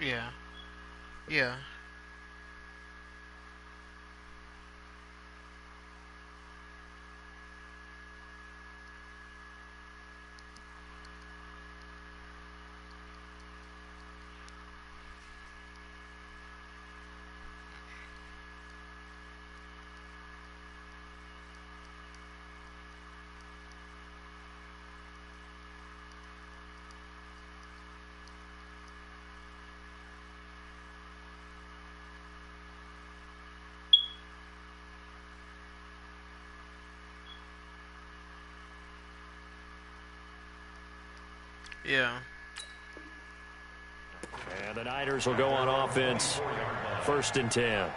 Yeah. Yeah. Yeah. And the Niners will go on offense. 1st and 10.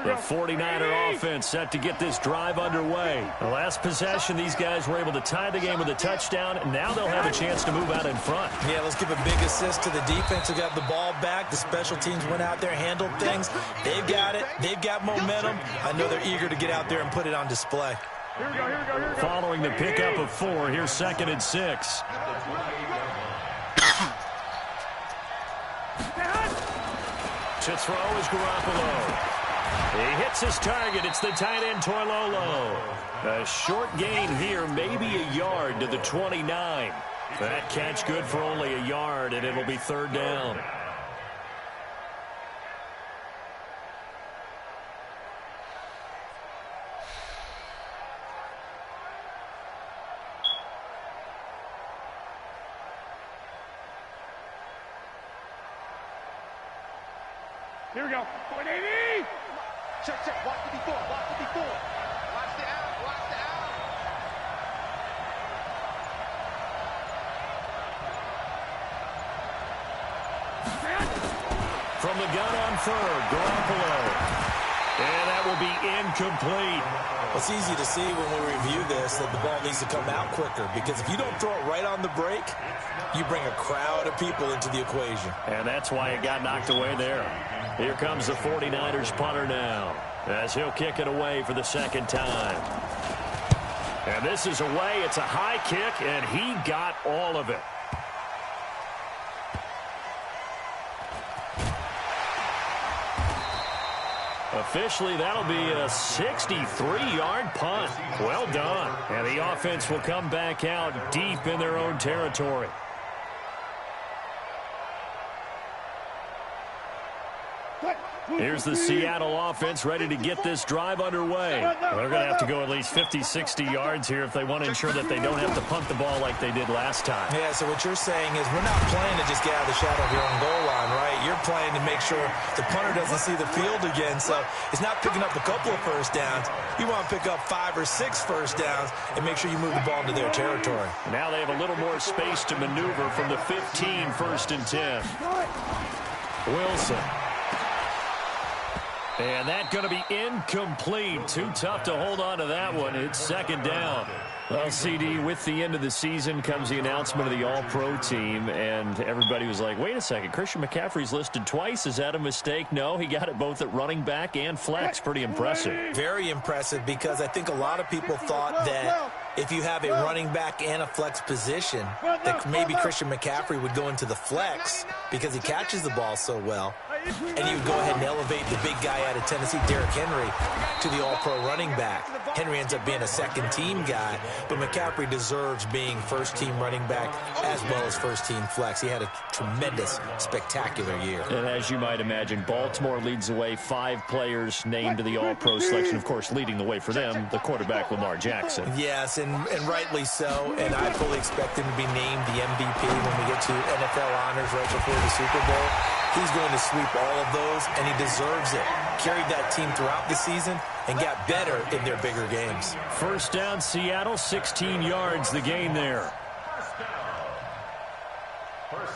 The 49er offense set to get this drive underway. The last possession, these guys were able to tie the game with a touchdown, and now they'll have a chance to move out in front. Yeah, let's give a big assist to the defense who got the ball back. The special teams went out there, handled things. They've got it. They've got momentum. I know they're eager to get out there and put it on display. Following the pickup of 4, here's 2nd and 6. To throw is Garoppolo. He hits his target. It's the tight end, Toilolo. A short gain here, maybe a yard to the 29. That catch good for only a yard, and it'll be 3rd down. Here we go. 180. Check. Watch the before. Watch the out. Watch the out. From the gun on 3rd, Garoppolo. And that will be incomplete. It's easy to see when we review this that the ball needs to come out quicker, because if you don't throw it right on the break, you bring a crowd of people into the equation. And that's why it got knocked away there. Here comes the 49ers punter now, as he'll kick it away for the 2nd time. And this is away. It's a high kick, and he got all of it. Officially, that'll be a 63-yard punt. Well done. And the offense will come back out deep in their own territory. Here's the Seattle offense ready to get this drive underway. They're going to have to go at least 50, 60 yards here if they want to ensure that they don't have to punt the ball like they did last time. Yeah, so what you're saying is we're not playing to just get out of the shadow of your own goal line, right? You're playing to make sure the punter doesn't see the field again. So it's not picking up a couple of first downs. You want to pick up 5 or 6 first downs and make sure you move the ball into their territory. Now they have a little more space to maneuver from the 15, 1st and 10. Wilson. And that's going to be incomplete. Too tough to hold on to that one. It's 2nd down. Well, CD, with the end of the season comes the announcement of the All-Pro team, and everybody was like, wait a second, Christian McCaffrey's listed twice. Is that a mistake? No, he got it both at running back and flex. Pretty impressive. Very impressive, because I think a lot of people thought that if you have a running back and a flex position, that maybe Christian McCaffrey would go into the flex because he catches the ball so well. And he would go ahead and elevate the big guy out of Tennessee, Derrick Henry, to the all-pro running back. Henry ends up being a second-team guy, but McCaffrey deserves being first-team running back as well as first-team flex. He had a tremendous, spectacular year. And as you might imagine, Baltimore leads the way. 5 players named to the all-pro selection. Of course, leading the way for them, the quarterback Lamar Jackson. Yes, and rightly so. And I fully expect him to be named the MVP when we get to NFL honors right before the Super Bowl. He's going to sweep all of those, and he deserves it. Carried that team throughout the season and got better in their bigger games. 1st down, Seattle, 16 yards, the gain there. Month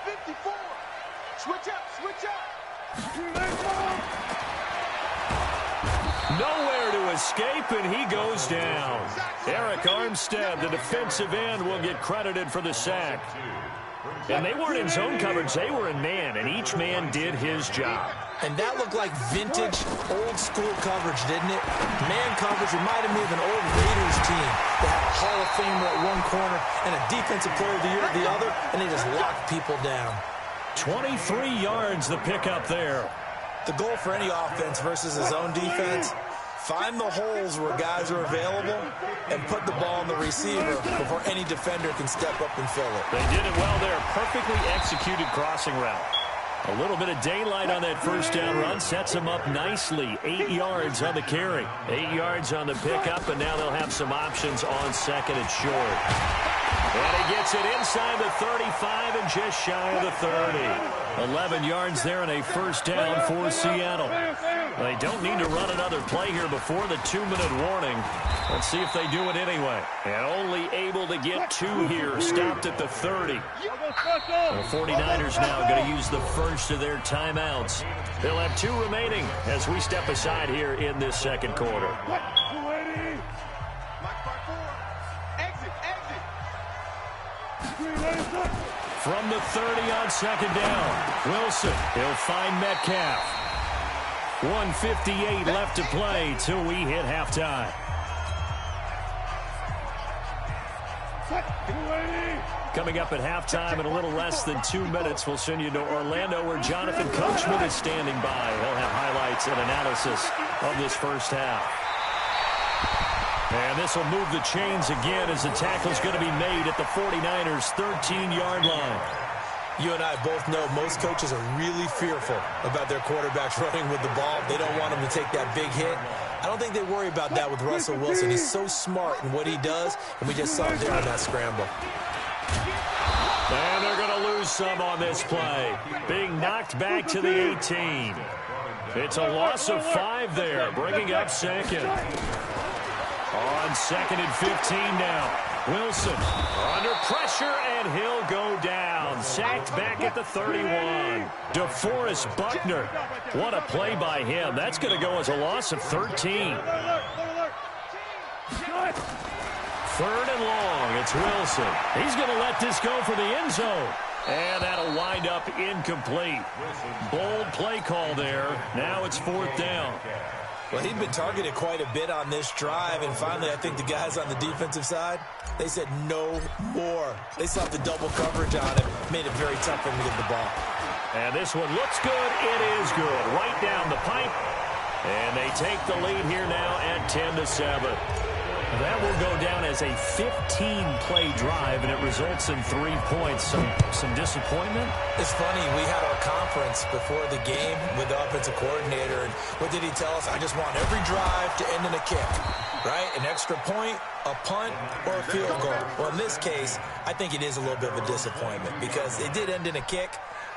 54. Switch up. Nowhere to escape, and he goes down. Eric Armstead, the defensive end, will get credited for the sack. And they weren't in zone coverage. They were in man, and each man did his job. And that looked like vintage, old-school coverage, didn't it? Man coverage reminded me of an old Raiders team that had a Hall of Famer at one corner and a Defensive Player of the Year at the other, and they just locked people down. 23 yards the pickup there. The goal for any offense versus his own defense, find the holes where guys are available and put the ball on the receiver before any defender can step up and fill it. They did it well there. Perfectly executed crossing route. A little bit of daylight on that first down run sets them up nicely. 8 yards on the carry. 8 yards on the pickup, and now they'll have some options on second and short. And he gets it inside the 35 and just shy of the 30. 11 yards there and a first down for Seattle. They don't need to run another play here before the 2-minute warning. Let's see if they do it anyway. And only able to get 2 here. Stopped at the 30. The 49ers now going to use the first of their timeouts. They'll have 2 remaining as we step aside here in this second quarter. From the 30 on second down, Wilson, he'll find Metcalf. 1:58 left to play till we hit halftime. Coming up at halftime in a little less than 2 minutes, we'll send you to Orlando where Jonathan Coachman is standing by. He'll have highlights and analysis of this first half. And this will move the chains again as the tackle's going to be made at the 49ers' 13-yard line. You and I both know most coaches are really fearful about their quarterbacks running with the ball. They don't want them to take that big hit. I don't think they worry about that with Russell Wilson. He's so smart in what he does, and we just saw it there on that scramble. And they're going to lose some on this play. Being knocked back to the 18. It's a loss of 5 there, bringing up second. On second and 15 now. Wilson under pressure, and he'll go down. Sacked back at the 31. DeForest Buckner. What a play by him. That's going to go as a loss of 13. Third and long. It's Wilson. He's going to let this go for the end zone. And that'll wind up incomplete. Bold play call there. Now it's 4th down. Well, he'd been targeted quite a bit on this drive, and finally I think the guys on the defensive side, they said no more. They slapped the double coverage on him, made it very tough for him to get the ball. And this one looks good. It is good. Right down the pipe. And they take the lead here now at 10-7. That will go down as a 15-play drive, and it results in 3 points. Some disappointment? It's funny. We had our conference before the game with the offensive coordinator, and what did he tell us? I just want every drive to end in a kick, right? An extra point, a punt, or a field goal. Well, in this case, I think it is a little bit of a disappointment because it did end in a kick,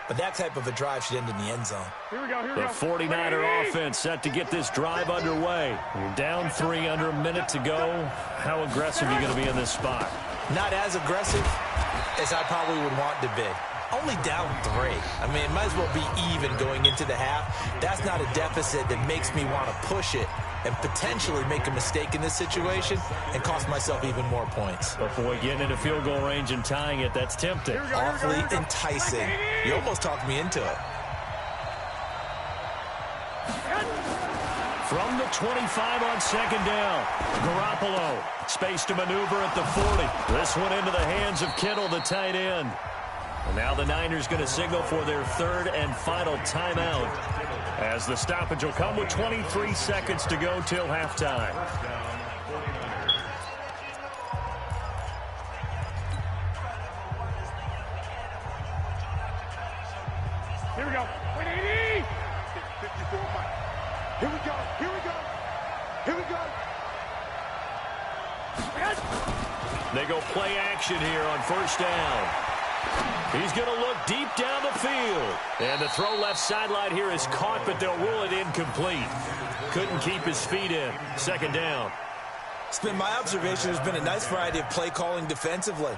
but that type of a drive should end in the end zone. The 49er offense set to get this drive underway. You're down 3 under a minute to go. How aggressive are you going to be in this spot? Not as aggressive as I probably would want to be. Only down 3. I mean, it might as well be even going into the half. That's not a deficit that makes me want to push it and potentially make a mistake in this situation and cost myself even more points. But boy, getting into field goal range and tying it, that's tempting. Awfully enticing. You almost talked me into it. From the 25 on second down, Garoppolo, space to maneuver at the 40. This one into the hands of Kittle, the tight end. And now the Niners going to signal for their 3rd and final timeout, as the stoppage will come with 23 seconds to go till halftime. Here we go. 180. 54 Mike. Here we go. Here we go. Here we go. They go play action here on first down. He's going to look deep down the field. And the throw left sideline here is caught, but they'll rule it incomplete. Couldn't keep his feet in. Second down. It's been my observation there's been a nice variety of play calling defensively.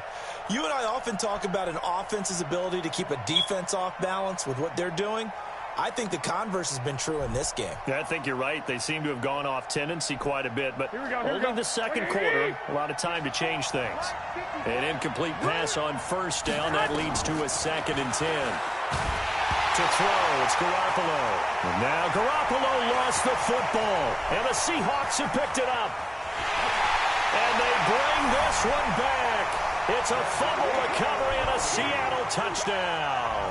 You and I often talk about an offense's ability to keep a defense off balance with what they're doing. I think the converse has been true in this game. Yeah, I think you're right. They seem to have gone off tendency quite a bit, but only the second quarter, a lot of time to change things. An incomplete pass on first down. That leads to a 2nd and 10. To throw, it's Garoppolo. And now Garoppolo lost the football, and the Seahawks have picked it up. And they bring this one back. It's a fumble recovery and a Seattle touchdown.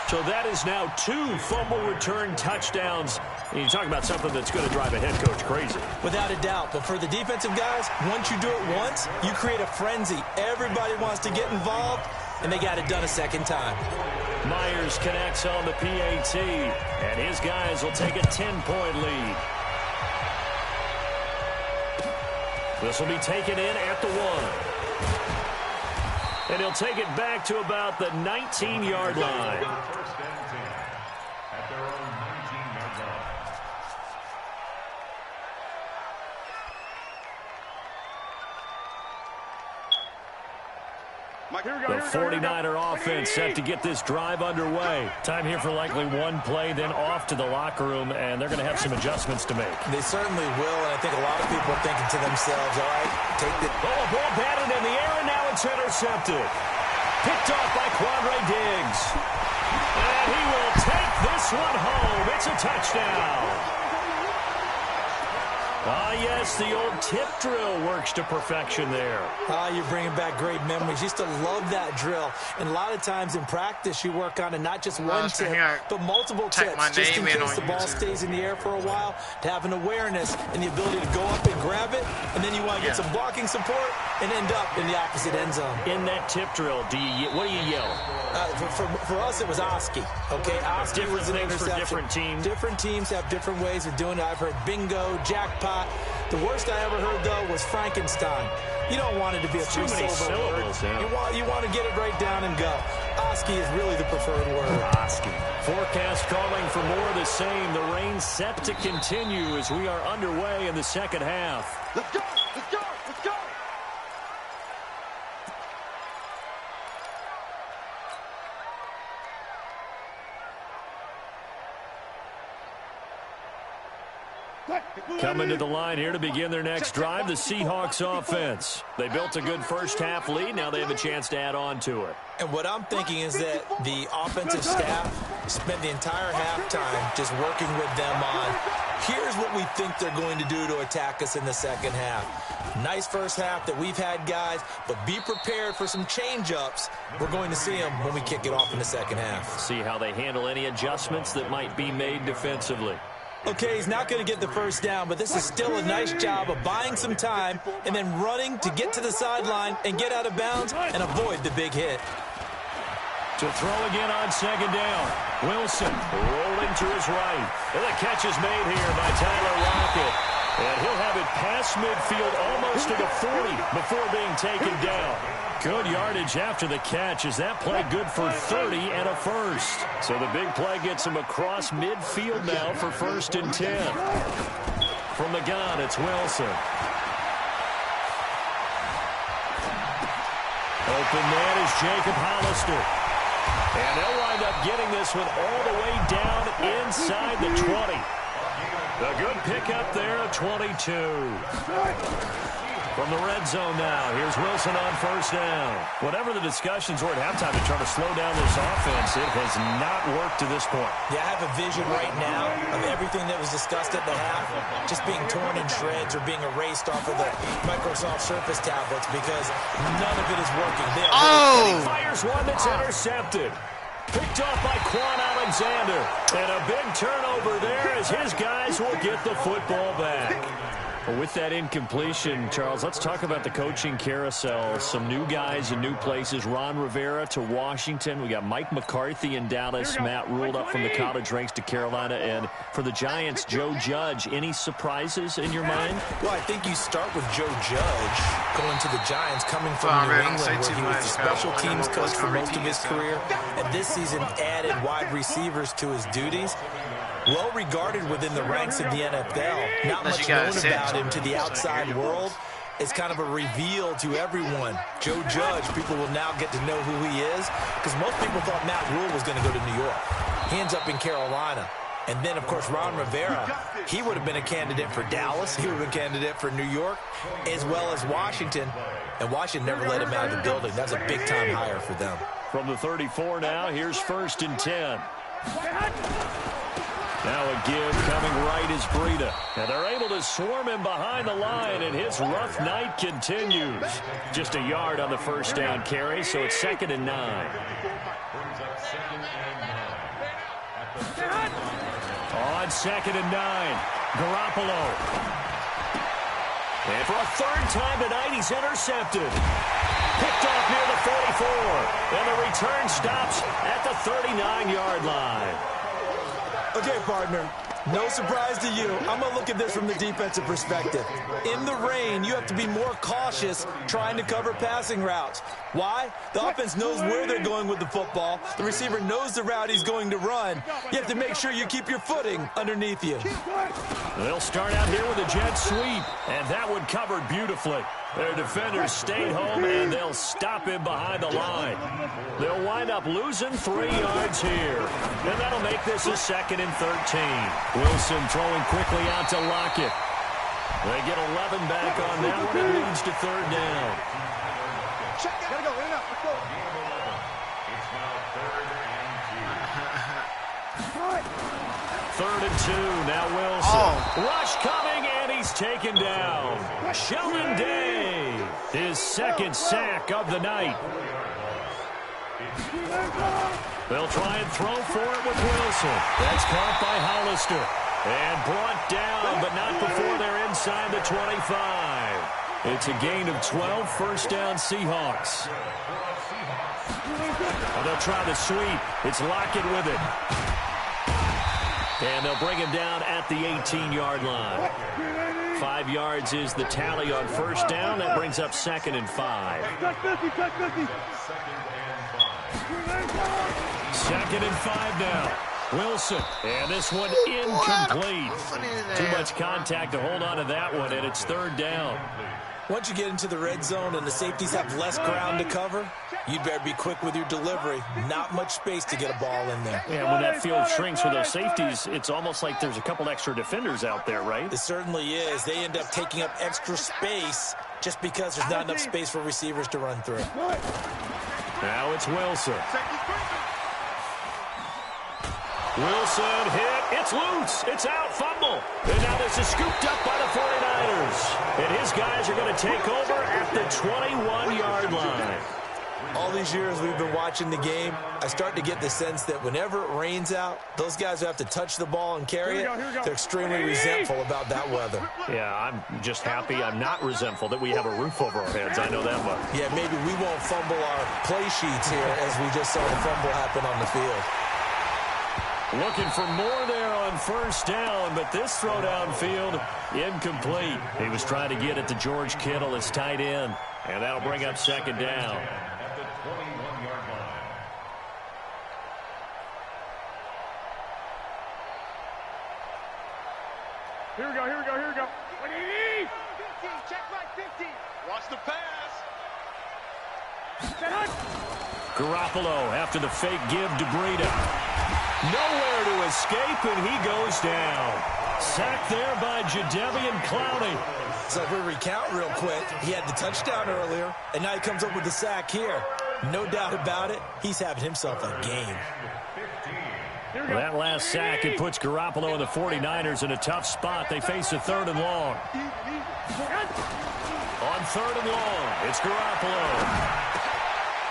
So that is now 2 fumble return touchdowns. And you talk about something that's going to drive a head coach crazy. Without a doubt. But for the defensive guys, once you do it once, you create a frenzy. Everybody wants to get involved, and they got it done a second time. Myers connects on the PAT, and his guys will take a 10-point lead. This will be taken in at the 1. And he'll take it back to about the 19-yard line. First and 10 at their own 19-yard line. The 49er offense set to get this drive underway. Time here for likely one play, then off to the locker room, and they're going to have some adjustments to make. They certainly will, and I think a lot of people are thinking to themselves, all right, take the... Oh, a ball batted in the air, and now it's intercepted. Picked off by Quandre Diggs. And he will take this one home. It's a touchdown. Ah, yes, the old tip drill works to perfection there. You're bringing back great memories. Used to love that drill. And a lot of times in practice, you work on it, not just one tip, but multiple tips, just in case the ball stays in the air for a while, to have an awareness and the ability to go up and grab it, and then you want to get some blocking support and end up in the opposite end zone. In that tip drill, what do you yell? For us, it was Oski. Okay, Oski was an interception. For different teams. Different teams have different ways of doing it. I've heard bingo, jackpot. The worst I ever heard, though, was Frankenstein. You don't want it to be a three-syllable word. Yeah. You want to get it right down and go. Oski is really the preferred word. Oski. Forecast calling for more of the same. The rain set to continue as we are underway in the second half. Let's go! Let's go! Let's go! Coming to the line here to begin their next drive, the Seahawks offense. They built a good first-half lead. Now they have a chance to add on to it. And what I'm thinking is that the offensive staff spent the entire halftime just working with them on, here's what we think they're going to do to attack us in the second half. Nice first half that we've had, guys, but be prepared for some change-ups. We're going to see them when we kick it off in the second half. See how they handle any adjustments that might be made defensively. Okay, he's not going to get the first down, but this is still a nice job of buying some time and then running to get to the sideline and get out of bounds and avoid the big hit. To throw again on second down. Wilson rolling to his right. And the catch is made here by Tyler Lockett. And he'll have it past midfield almost to the 40 before being taken down. Good yardage after the catch. Is that play good for 30 and a first? So the big play gets him across midfield now for 1st and 10. From the gun, it's Wilson. Open man is Jacob Hollister. And they'll wind up getting this one all the way down inside the 20. A good pickup there, 22. From the red zone now, here's Wilson on first down. Whatever the discussions were at halftime to try to slow down this offense, it has not worked to this point. Yeah, I have a vision right now of everything that was discussed at the half just being torn in shreds or being erased off of the Microsoft Surface tablets because none of it is working. He fires one that's intercepted. Picked off by Quan Alexander. And a big turnover there as his guys will get the football back. Well, with that incompletion, Charles, let's talk about the coaching carousel. Some new guys in new places. Ron Rivera to Washington. We got Mike McCarthy in Dallas. Matt Rule up from the college ranks to Carolina. And for the Giants, Joe Judge. Any surprises in your mind? Well, I think you start with Joe Judge going to the Giants, coming from New England, where he was the special teams coach for most of his career. And this season added wide receivers to his duties. Well regarded within the ranks of the NFL. Not much known about him to the outside world. is kind of a reveal to everyone. Joe Judge, people will now get to know who he is, because most people thought Matt Rule was going to go to New York. He ends up in Carolina. And then, of course, Ron Rivera, he would have been a candidate for Dallas. He would have been a candidate for New York, as well as Washington. And Washington never let him out of the building. That's a big-time hire for them. From the 34 now, here's 1st and 10. Now a give coming right is Breida. And they're able to swarm him behind the line, and his rough night continues. Just a yard on the first down carry, so it's 2nd and 9. On 2nd and 9, Garoppolo. And for a 3rd time tonight, he's intercepted. Picked off near the 44. And the return stops at the 39-yard line. Okay, partner, no surprise to you. I'm going to look at this from the defensive perspective. In the rain, you have to be more cautious trying to cover passing routes. Why? The offense knows where they're going with the football. The receiver knows the route he's going to run. You have to make sure you keep your footing underneath you. They'll start out here with a jet sweep, and that one covered beautifully. Their defenders stayed home, and they'll stop him behind the line. They'll wind up losing 3 yards here, and that'll make this a 2nd and 13. Wilson throwing quickly out to Lockett. They get 11 back on that one. It leads to 3rd down. Gotta go, in and out, let's go. It's now 3rd and 2. 3rd and 2, now Wilson. Rush coming, and he's taken down. Sheldon Day, his 2nd sack of the night. They'll try and throw for it with Wilson. That's caught by Hollister. And brought down, but not before they're inside the 25. It's a gain of 12, 1st down Seahawks. And they'll try the sweep. It's Lockett with it. And they'll bring him down at the 18-yard line. 5 yards is the tally on 1st down. That brings up 2nd and 5. 2nd and 5 now. Wilson. And this one incomplete. Too much contact to hold on to that one, and it's 3rd down. Once you get into the red zone and the safeties have less ground to cover, you'd better be quick with your delivery. Not much space to get a ball in there. Yeah, when that field shrinks for those safeties, it's almost like there's a couple extra defenders out there, right? It certainly is. They end up taking up extra space just because there's not enough space for receivers to run through. Now it's Wilson. Wilson hit. It's loose. It's out. Fumble. And now this is scooped up by the 49ers. And his guys are going to take over at the 21-yard line. All these years we've been watching the game, I start to get the sense that whenever it rains out, those guys who have to touch the ball and carry it, they're extremely resentful about that weather. Yeah, I'm just happy I'm not resentful that we have a roof over our heads. I know that much. Yeah, maybe we won't fumble our play sheets here as we just saw the fumble happen on the field. Looking for more there on 1st down, but this throw downfield, incomplete. He was trying to get it to George Kittle, his tight end, and that'll bring up 2nd down. At the 21-yard line. Here we go, here we go, here we go. 180! 15, check right, 15. Watch the pass. Garoppolo after the fake give to Breida. Nowhere to escape, and he goes down. Sacked there by Jadeveon Clowney. So if we recount real quick, he had the touchdown earlier, and now he comes up with the sack here. No doubt about it, he's having himself a game. Well, that last sack, it puts Garoppolo and the 49ers in a tough spot. They face a 3rd and long. On 3rd and long, it's Garoppolo.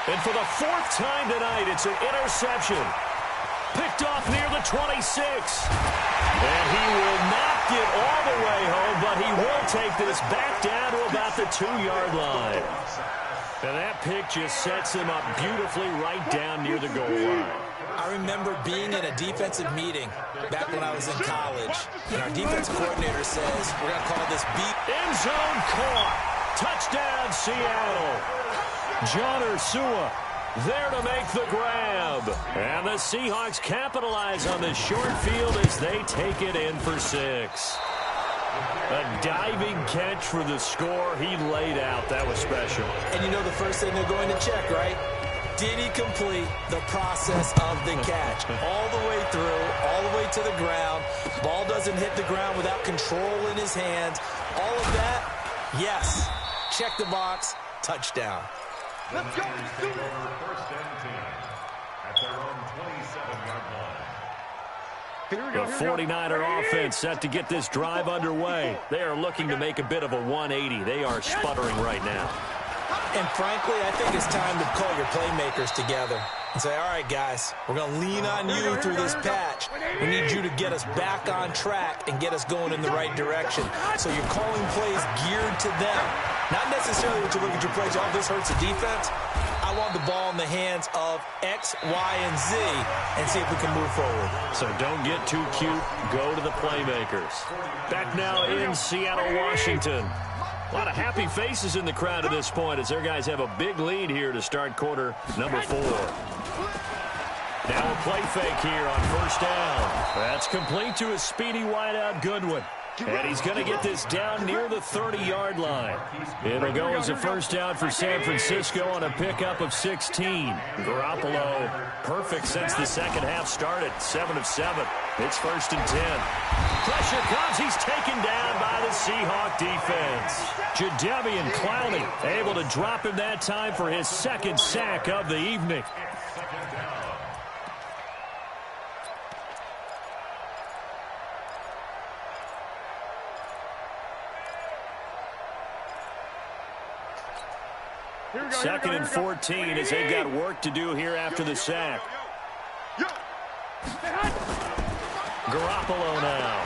And for the 4th time tonight, it's an interception. Picked off near the 26. And he will not get all the way home, but he will take this back down to about the 2-yard line. And that pick just sets him up beautifully right down near the goal line. I remember being in a defensive meeting back when I was in college, and our defensive coordinator says, we're going to call this beat. End zone caught. Touchdown, Seattle. John Ursua there to make the grab. And the Seahawks capitalize on this short field as they take it in for 6. A diving catch for the score. He laid out. That was special. And you know the first thing they're going to check, right? Did he complete the process of the catch? All the way through, all the way to the ground. Ball doesn't hit the ground without control in his hands. All of that, yes. Check the box, touchdown. Let's go. First and 10 at their own 27-yard line. The 49er offense set to get this drive underway. They are looking to make a bit of a 180. They are sputtering right now. And frankly, I think it's time to call your playmakers together and say, all right, guys, we're going to lean on you through this patch. We need you to get us back on track and get us going in the right direction. So you're calling plays geared to them. Not necessarily that you look at your plays, oh, this hurts the defense. I want the ball in the hands of X, Y, and Z and see if we can move forward. So don't get too cute. Go to the playmakers. Back now in Seattle, Washington. A lot of happy faces in the crowd at this point as their guys have a big lead here to start quarter number 4. Now a play fake here on first down. That's complete to a speedy wideout Goodwin. And he's going to get this down near the 30-yard line. It'll go as a first down for San Francisco on a pickup of 16. Garoppolo, perfect since the second half started. 7 of 7. It's first and 10. Pressure comes. He's taken down by the Seahawk defense. Jadeveon Clowney able to drop him that time for his second sack of the evening. Second and 14 as they've got work to do here after the sack. Garoppolo now.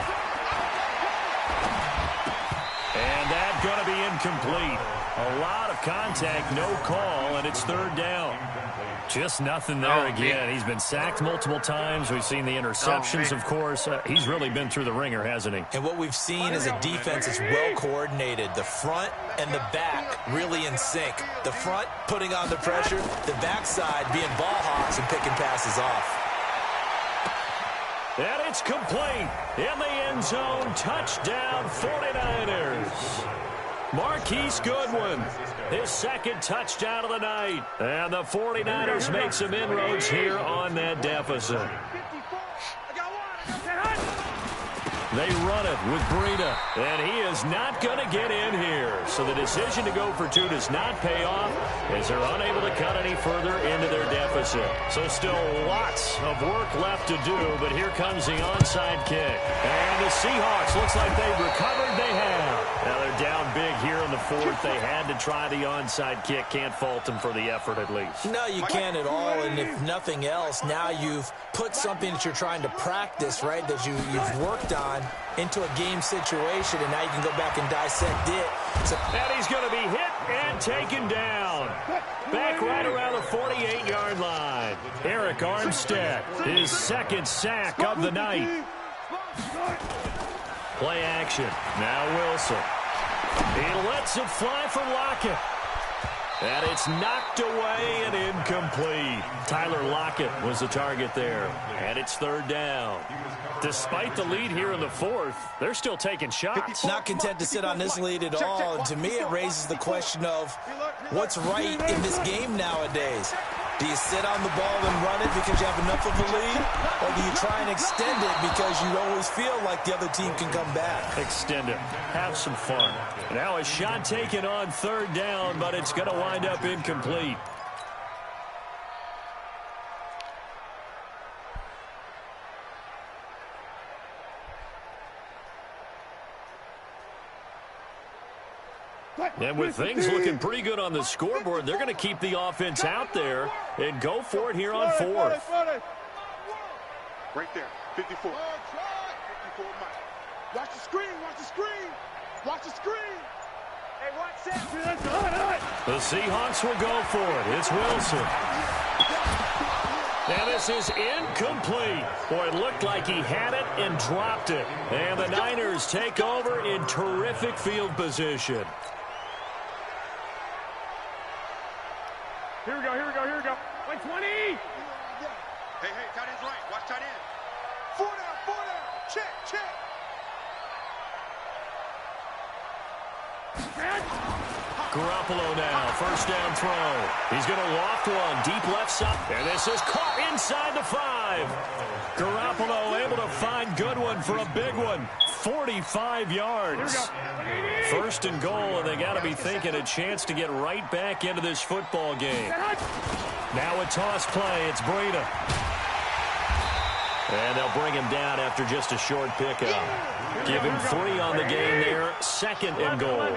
And that's going to be incomplete. A lot of contact, no call, and it's third down. Just nothing there again. He's been sacked multiple times. We've seen the interceptions, of course. He's really been through the ringer, hasn't he? And what we've seen is a defense that's well coordinated. The front and the back really in sync. The front putting on the pressure, the backside being ball hawks and picking passes off. And it's complete in the end zone. Touchdown 49ers. Marquise Goodwin, his second touchdown of the night. And the 49ers make some inroads here on that deficit. They run it with Breida, and he is not going to get in here. So the decision to go for 2 does not pay off as they're unable to cut any further into their deficit. So still lots of work left to do, but here comes the onside kick. And the Seahawks, looks like they've recovered. They have. Now they're down big here in the 4th. They had to try the onside kick. Can't fault them for the effort at least. No, you can't at all, and if nothing else, now you've put something that you're trying to practice, right, that you've worked on into a game situation, and now you can go back and dissect it. So and he's going to be hit and taken down. Back right around the 48-yard line. Eric Armstead, his second sack of the night. Play action. Now Wilson. He lets it fly for Lockett. And it's knocked away and incomplete. Tyler Lockett was the target there. And it's third down. Despite the lead here in the 4th, they're still taking shots. Not content to sit on this lead at all. And to me, it raises the question of what's right in this game nowadays. Do you sit on the ball and run it because you have enough of a lead? Or do you try and extend it because you always feel like the other team can come back? Extend it. Have some fun. Now a shot taken on third down, but it's going to wind up incomplete. And with things looking pretty good on the scoreboard, they're going to keep the offense out there and go for it here on 4th. Right there, 54. 54, Mike. Watch the screen, watch the screen. Watch the screen. Hey, watch that. The Seahawks will go for it. It's Wilson. And this is incomplete. Boy, it looked like he had it and dropped it. And the Niners take over in terrific field position. Here we go, here we go, here we go. 120. Hey, tight end's right. Watch tight end. 4 down, 4 down. Check, check. Garoppolo now, first down throw. He's going to loft one, deep left side. And this is caught inside the 5. Garoppolo able to find Goodwin for a big one. 45 yards. First and goal, and they got to be thinking a chance to get right back into this football game. Now a toss play, it's Breida. And they'll bring him down after just a short pickup. Give him 3 on the game there, second and goal.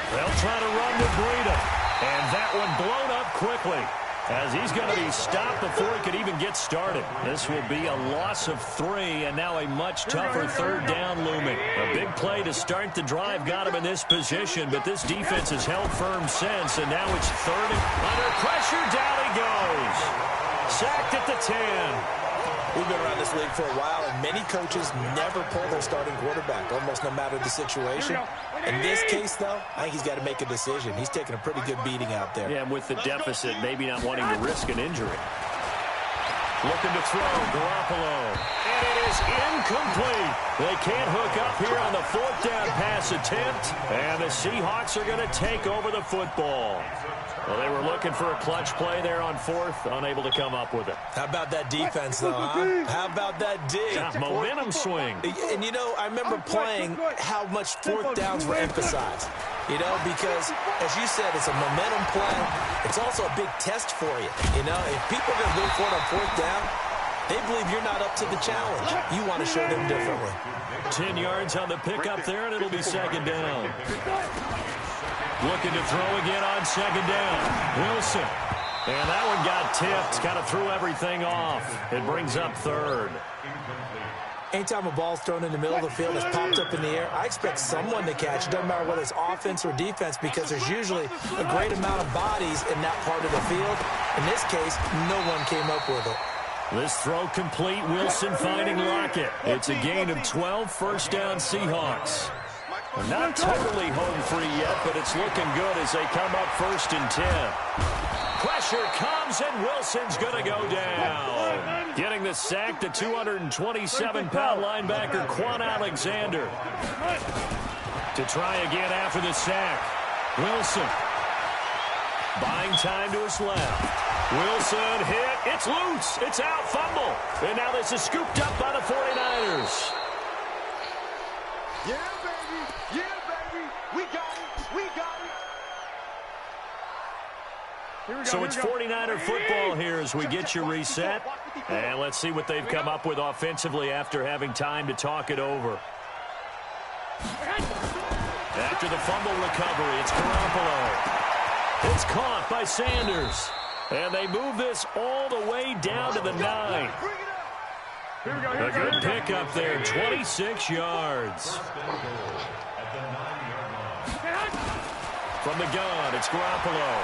They'll try to run with Breida. And that one blown up quickly as he's going to be stopped before he could even get started. This will be a loss of 3, and now a much tougher third down looming. A big play to start the drive got him in this position, but this defense has held firm since, and now it's third and under pressure. Down he goes. Sacked at the 10. We've been around this league for a while, and many coaches never pull their starting quarterback, almost no matter the situation. In this case, though, I think he's got to make a decision. He's taking a pretty good beating out there. Yeah, and with the deficit, maybe not wanting to risk an injury. Looking to throw, Garoppolo. And it is incomplete. They can't hook up here on the fourth down pass attempt. And the Seahawks are going to take over the football. Well, they were looking for a clutch play there on fourth, unable to come up with it. How about that defense, though, huh? How about that dig? Got momentum swing. And, you know, I remember playing how much fourth downs were emphasized. You know, because, as you said, it's a momentum play. It's also a big test for you. You know, if people are going to go for it on fourth down, they believe you're not up to the challenge. You want to show them differently. 10 yards on the pickup there, and it'll be second down. Looking to throw again on second down. Wilson. And that one got tipped. Kind of threw everything off. It brings up third. Anytime a ball's thrown in the middle of the field, it's popped up in the air, I expect someone to catch. It doesn't matter whether it's offense or defense, because there's usually a great amount of bodies in that part of the field. In this case, no one came up with it. This throw complete. Wilson finding Lockett. It's a gain of 12, first down Seahawks. Not totally home free yet, but it's looking good as they come up first and 10. Pressure comes, and Wilson's going to go down. Getting the sack, the 227-pound linebacker, Quan Alexander. To try again after the sack. Wilson. Buying time to his left. Wilson hit. It's loose. It's out. Fumble. And now this is scooped up by the 49ers. Yeah, baby. Yeah, baby. We got it. We got it. So it's 49er football here as we get you reset. And let's see what they've come up with offensively after having time to talk it over. After the fumble recovery, it's Garoppolo. It's caught by Sanders. And they move this all the way down to the 9. A good pickup there, 26 yards. From the gun, it's Garoppolo.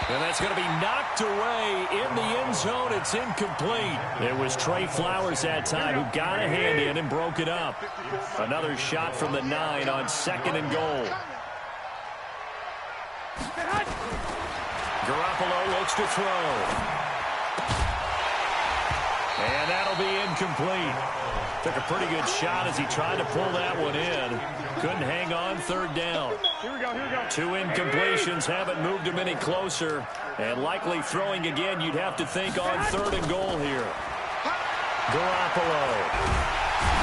And that's going to be knocked away in the end zone. It's incomplete. It was Trey Flowers that time who got a hand in and broke it up. Another shot from the 9 on second and goal. Garoppolo looks to throw. And that'll be incomplete. Took a pretty good shot as he tried to pull that one in. Couldn't hang on, third down. Here we go. 2 incompletions haven't moved him any closer. And likely throwing again, you'd have to think on third and goal here. Garoppolo.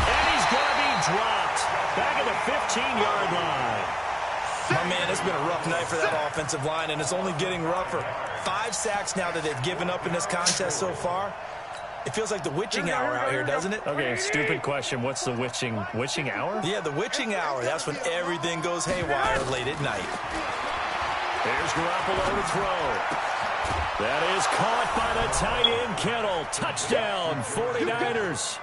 And he's going to be dropped. Back at the 15-yard line. My man, it's been a rough night for that offensive line, and it's only getting rougher. 5 sacks now that they've given up in this contest so far. It feels like the witching hour out here, doesn't it? Okay, stupid question. What's the witching hour? Yeah, the witching hour. That's when everything goes haywire late at night. There's Garoppolo to throw. That is caught by the tight end, Kittle. Touchdown, 49ers.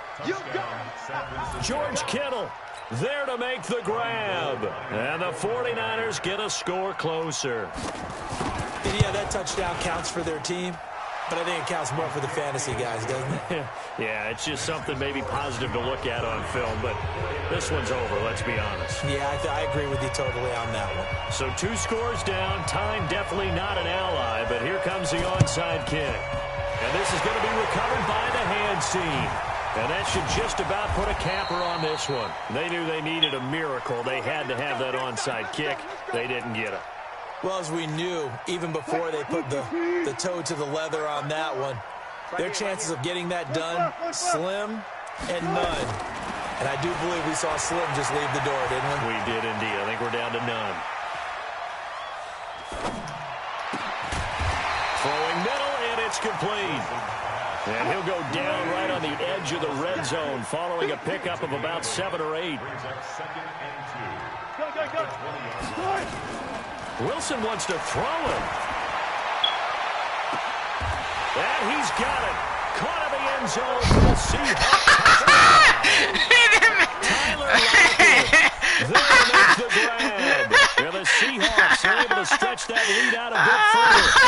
George Kittle there to make the grab. And the 49ers get a score closer. And yeah, that touchdown counts for their team. But I think it counts more for the fantasy guys, doesn't it? Yeah, it's just something maybe positive to look at on film, but this one's over, let's be honest. Yeah, I agree with you totally on that one. So 2 scores down, time definitely not an ally, but here comes the onside kick. And this is going to be recovered by the hands team. And that should just about put a capper on this one. They knew they needed a miracle. They had to have that onside kick. They didn't get it. Well, as we knew, even before they put the toe to the leather on that one, their chances of getting that done, slim and none. And I do believe we saw Slim just leave the door, didn't we? We did indeed. I think we're down to none. Throwing middle, and it's complete. And he'll go down right on the edge of the red zone following a pickup of about 7 or 8. Wilson wants to throw it. And he's got it. Caught in the end zone for the Seahawks touchdown. Tyler Lockett there makes the grab. And the Seahawks are able to stretch that lead out a bit further.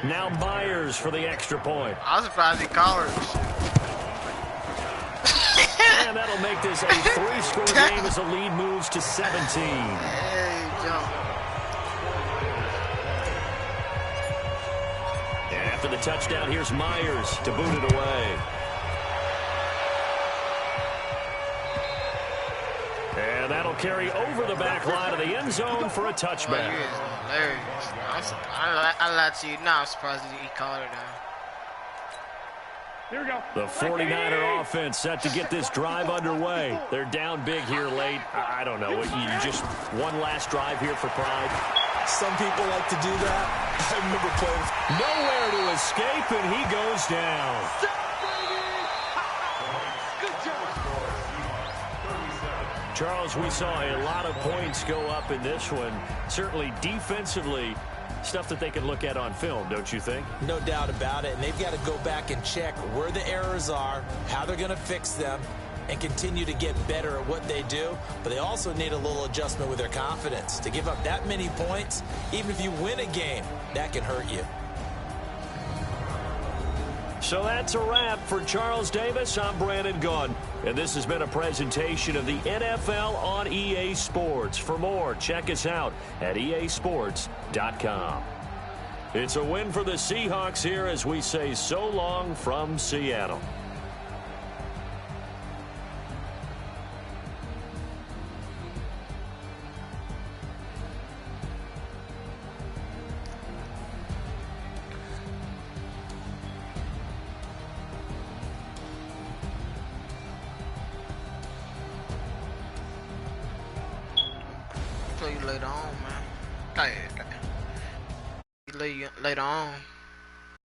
Now Myers for the extra point. I was surprised he collared him. And that'll make this a 3-score game as the lead moves to 17. Hey, jump. And after the touchdown, here's Myers to boot it away. And that'll carry over the back line of the end zone for a touchback. Oh, you is hilarious. I lied to you. Now I'm surprised he called her down. Here we go. The 49er offense set to get this drive underway. They're down big here late. I don't know. You just one last drive here for pride. Some people like to do that. I remember playing. Nowhere to escape, and he goes down. Charles, we saw a lot of points go up in this one. Certainly defensively, stuff that they can look at on film, don't you think? No doubt about it. And they've got to go back and check where the errors are, how they're going to fix them, and continue to get better at what they do. But they also need a little adjustment with their confidence. To give up that many points, even if you win a game, that can hurt you. So that's a wrap for Charles Davis. I'm Brandon Gaudin, and this has been a presentation of the NFL on EA Sports. For more, check us out at easports.com. It's a win for the Seahawks here as we say so long from Seattle. Play you later on, man. Later on.